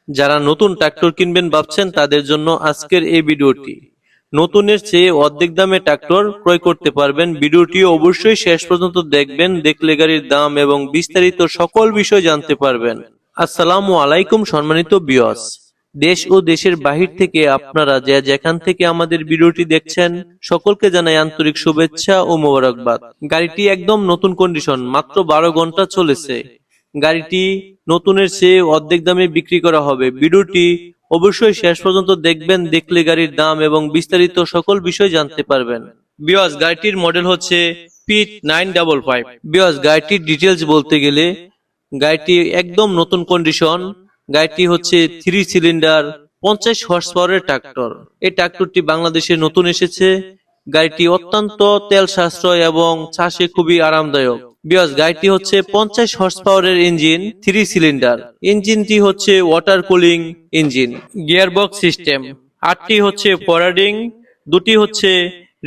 যারা নতুন ট্রাক্টর কিনবেন ভাবছেন তাদের জন্য আজকের এই ভিডিওটি। নতুনের চেয়ে অর্ধেক দামে ট্রাক্টর ক্রয় করতে পারবেন। ভিডিওটি অবশ্যই শেষ পর্যন্ত দেখবেন, দেখলে গাড়ির দাম এবং বিস্তারিত সকল বিষয় জানতে পারবেন। আসসালামু আলাইকুম সম্মানিত ভিউয়ার্স, দেশ ও দেশের বাহির থেকে আপনারা যেখান থেকে আমাদের ভিডিওটি দেখছেন সকলকে জানাই আন্তরিক শুভেচ্ছা ও মোবারকবাদ। গাড়িটি একদম নতুন কন্ডিশন, মাত্র 12 ঘন্টা চলেছে। গাড়িটি নতুনের চেয়ে অর্ধেক দামে বিক্রি করা হবে। ভিডিওটি অবশ্যই শেষ পর্যন্ত দেখবেন, দেখলে গাড়ির দাম এবং বিস্তারিত সকল বিষয় জানতে পারবেন। ভিউয়ার্স, গাড়িটির মডেল হচ্ছে P955। ভিউয়ার্স, গাড়িটির ডিটেলস বলতে গেলে গাড়িটি একদম নতুন কন্ডিশন। গাড়িটি হচ্ছে 3 সিলিন্ডার 50 হর্স পাওয়ারের ট্রাক্টর। এই ট্রাক্টরটি বাংলাদেশে নতুন এসেছে। গাড়িটি অত্যন্ত তেল সাশ্রয় এবং চাষে খুবই আরামদায়ক। ভিউয়ার্স, গাড়িটি হচ্ছে 50 হর্স পাওয়ারের ইঞ্জিন, 3 সিলিন্ডার। ইঞ্জিনটি হচ্ছে water cooling engine. Gearbox system 8টি হচ্ছে ফরওয়ার্ডিং, 2টি হচ্ছে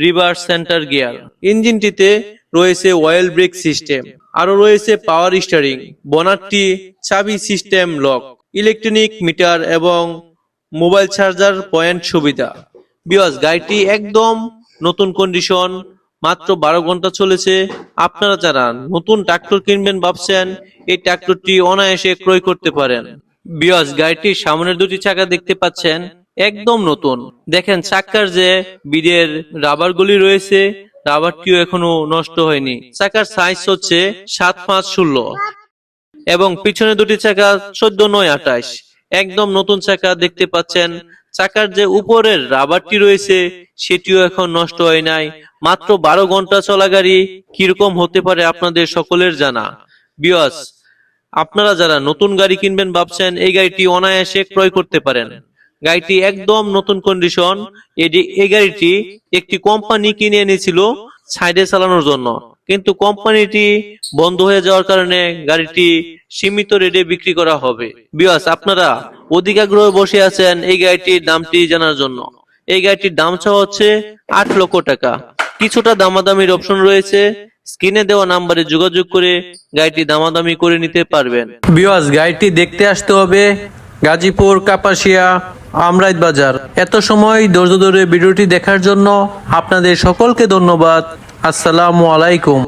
রিভার্স সেন্টার গিয়ার। ইঞ্জিনটিতে রয়েছে অয়েল ব্রেক সিস্টেম, আরো রয়েছে পাওয়ার স্টিয়ারিং, বোনারটি চাবি সিস্টেম লক, ইলেকট্রনিক মিটার এবং মোবাইল চার্জার পয়েন্ট সুবিধা। ভিউয়ার্স, গাড়িটি একদম নতুন কন্ডিশন, মাত্র 12 ঘন্টা চলেছে। আপনারা যারা নতুন ট্রাক্টর কিনবেন ভাবছেন এই ট্রাক্টরটি অনায়াসে ক্রয় করতে পারেন। ভিউয়ার্স, গাড়িটির সামনের 2টি চাকা দেখতে পাচ্ছেন একদম নতুন। দেখেন চাকার যে বিডের রাবার গুলি রয়েছে, রাবারটিও এখনো নষ্ট হয়নি। চাকার সাইজ হচ্ছে 7.5-16 এবং পিছনে 2টি চাকা 14-9-28। একদম নতুন চাকা দেখতে পাচ্ছেন। চাকার যে উপরের রাবারটি রয়েছে সেটিও এখন নষ্ট হয় নাই। মাত্র 12 ঘন্টা চলা গাড়ি কিরকম হতে পারে আপনাদের সকলের জানা। ভিউয়ার্স, আপনারা যারা নতুন গাড়ি কিনবেন ভাবছেন এই গাড়িটি অনায়াসে ক্রয় করতে পারেন। গাড়িটি একদম নতুন কন্ডিশন। এই গাড়িটি একটি কোম্পানি কিনে এনেছিল সাইডে চালানোর জন্য, কিন্তু কোম্পানিটি বন্ধ হয়ে যাওয়ার কারণে গাড়িটি সীমিত রেটে বিক্রি করা হবে। ভিউয়ার্স, আপনারা অধিক আগ্রহে বসে আছেন এই গাড়িটির দামটি জানার জন্য। এই গাড়িটির দাম চাওয়া হচ্ছে 8 লক্ষ টাকা। কিছুটা দামাদামির অপশন রয়েছে, স্ক্রিনে দেওয়া নাম্বারে যোগাযোগ করে গাড়িটি দামাদামি করে নিতে পারবেন। ভিউয়ার্স, গাড়িটি দেখতে আসতে হবে গাজীপুর কাপাসিয়া আমরাইত বাজার। এত সময় ধৈর্য ধরে ভিডিওটি দেখার জন্য আপনাদের সকলকে ধন্যবাদ। আসসালামু আলাইকুম।